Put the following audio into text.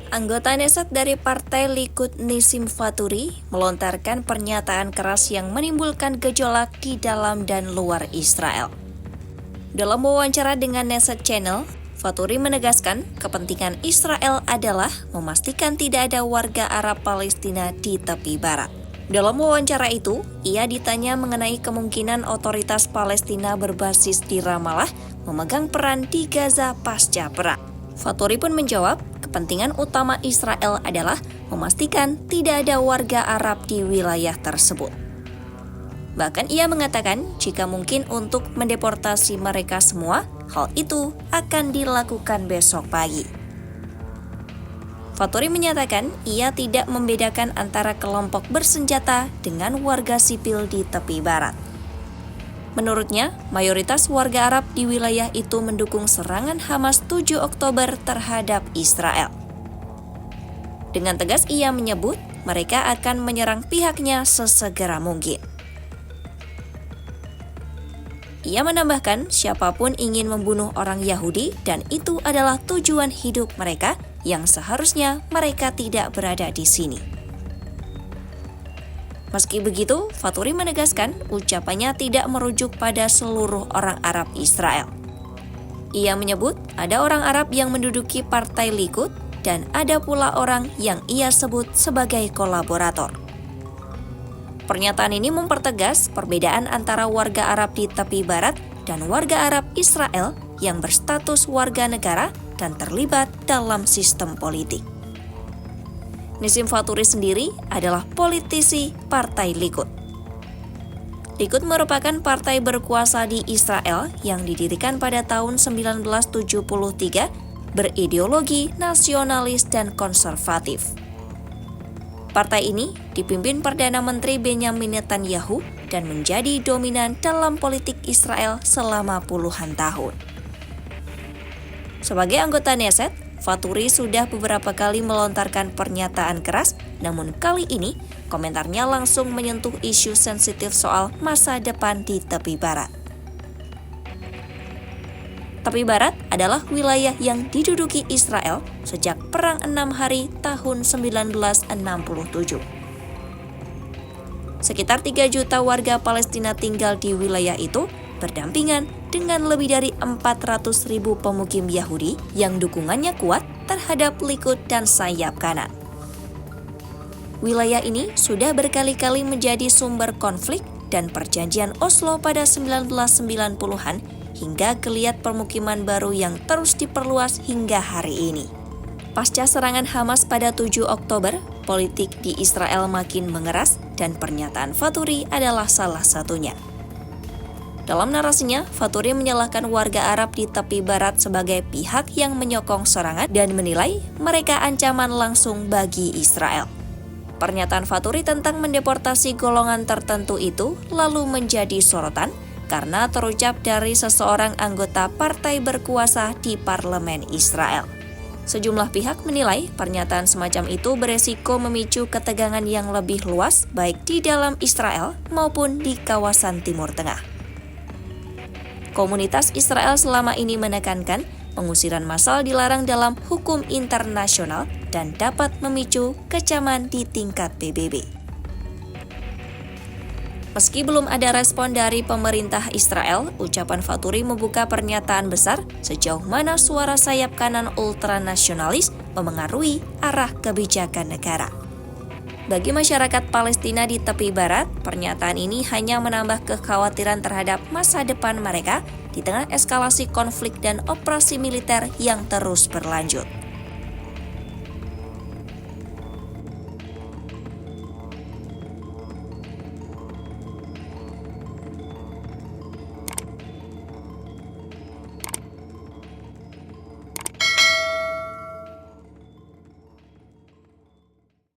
Anggota Knesset dari Partai Likud Nissim Vaturi melontarkan pernyataan keras yang menimbulkan gejolak di dalam dan luar Israel. Dalam wawancara dengan Knesset Channel, Vaturi menegaskan kepentingan Israel adalah memastikan tidak ada warga Arab Palestina di tepi barat. Dalam wawancara itu, ia ditanya mengenai kemungkinan otoritas Palestina berbasis di Ramallah memegang peran di Gaza pasca perang. Vaturi pun menjawab, kepentingan utama Israel adalah memastikan tidak ada warga Arab di wilayah tersebut. Bahkan ia mengatakan jika mungkin untuk mendeportasi mereka semua, hal itu akan dilakukan besok pagi. Vaturi menyatakan ia tidak membedakan antara kelompok bersenjata dengan warga sipil di tepi barat. Menurutnya, mayoritas warga Arab di wilayah itu mendukung serangan Hamas 7 Oktober terhadap Israel. Dengan tegas ia menyebut mereka akan menyerang pihaknya sesegera mungkin. Ia menambahkan siapapun ingin membunuh orang Yahudi dan itu adalah tujuan hidup mereka yang seharusnya mereka tidak berada di sini. Meski begitu, Vaturi menegaskan ucapannya tidak merujuk pada seluruh orang Arab Israel. Ia menyebut ada orang Arab yang menduduki Partai Likud dan ada pula orang yang ia sebut sebagai kolaborator. Pernyataan ini mempertegas perbedaan antara warga Arab di tepi barat dan warga Arab Israel yang berstatus warga negara dan terlibat dalam sistem politik. Nissim Vaturi sendiri adalah politisi Partai Likud. Likud merupakan partai berkuasa di Israel yang didirikan pada tahun 1973, berideologi nasionalis dan konservatif. Partai ini dipimpin Perdana Menteri Benjamin Netanyahu dan menjadi dominan dalam politik Israel selama puluhan tahun. Sebagai anggota Knesset, Vaturi sudah beberapa kali melontarkan pernyataan keras, namun kali ini komentarnya langsung menyentuh isu sensitif soal masa depan di tepi barat. Tepi barat adalah wilayah yang diduduki Israel sejak Perang 6 Hari tahun 1967. Sekitar 3 juta warga Palestina tinggal di wilayah itu, berdampingan dengan lebih dari 400.000 pemukim Yahudi yang dukungannya kuat terhadap Likud dan sayap kanan. Wilayah ini sudah berkali-kali menjadi sumber konflik dan perjanjian Oslo pada 1990-an hingga geliat permukiman baru yang terus diperluas hingga hari ini. Pasca serangan Hamas pada 7 Oktober, politik di Israel makin mengeras dan pernyataan Vaturi adalah salah satunya. Dalam narasinya, Vaturi menyalahkan warga Arab di tepi barat sebagai pihak yang menyokong serangan dan menilai mereka ancaman langsung bagi Israel. Pernyataan Vaturi tentang mendeportasi golongan tertentu itu lalu menjadi sorotan karena terucap dari seseorang anggota partai berkuasa di parlemen Israel. Sejumlah pihak menilai pernyataan semacam itu beresiko memicu ketegangan yang lebih luas baik di dalam Israel maupun di kawasan Timur Tengah. Komunitas Israel selama ini menekankan pengusiran massal dilarang dalam hukum internasional dan dapat memicu kecaman di tingkat PBB. Meski belum ada respon dari pemerintah Israel, ucapan Vaturi membuka pernyataan besar sejauh mana suara sayap kanan ultranasionalis memengaruhi arah kebijakan negara. Bagi masyarakat Palestina di tepi barat, pernyataan ini hanya menambah kekhawatiran terhadap masa depan mereka di tengah eskalasi konflik dan operasi militer yang terus berlanjut.